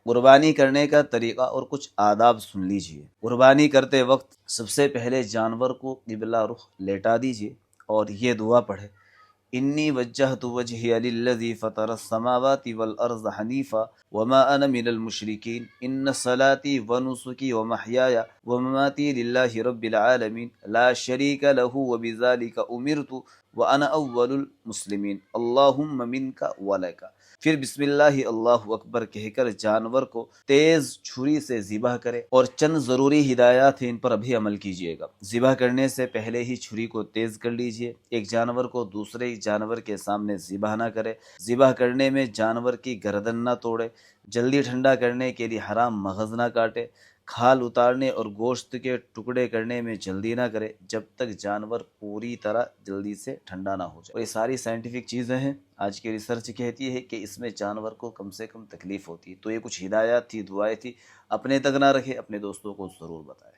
قربانی کرنے کا طریقہ اور کچھ آداب سن لیجئے۔ قربانی کرتے وقت سب سے پہلے جانور کو قبلہ رخ لیٹا دیجئے اور یہ دعا پڑھے: انی وجہت وجہی للذی فطر السماوات والارض حنیفا وما انا من المشرکین ان صلاتی ونسکی ومحیای ومماتی للہ رب العالمین لا شریک لہ وبذالک امرت وانا اول المسلمین اللہم منک ولک۔ پھر بسم اللہ اللہ اکبر کہہ کر جانور کو تیز چھری سے ذبح کرے، اور چند ضروری ہدایات ہیں، ان پر ابھی عمل کیجیے گا۔ ذبح کرنے سے پہلے ہی چھری کو تیز کر لیجیے۔ ایک جانور کو دوسرے جانور کے سامنے ذبح نہ کرے۔ ذبح کرنے میں جانور کی گردن نہ توڑے۔ جلدی ٹھنڈا کرنے کے لیے حرام مغز نہ کاٹے۔ کھال اتارنے اور گوشت کے ٹکڑے کرنے میں جلدی نہ کرے جب تک جانور پوری طرح جلدی سے ٹھنڈا نہ ہو جائے۔ اور یہ ساری سائنٹیفک چیزیں ہیں۔ آج کی ریسرچ کہتی ہے کہ اس میں جانور کو کم سے کم تکلیف ہوتی ہے۔ تو یہ کچھ ہدایات تھی، دعائیں تھی، اپنے تک نہ رکھے، اپنے دوستوں کو ضرور بتائے۔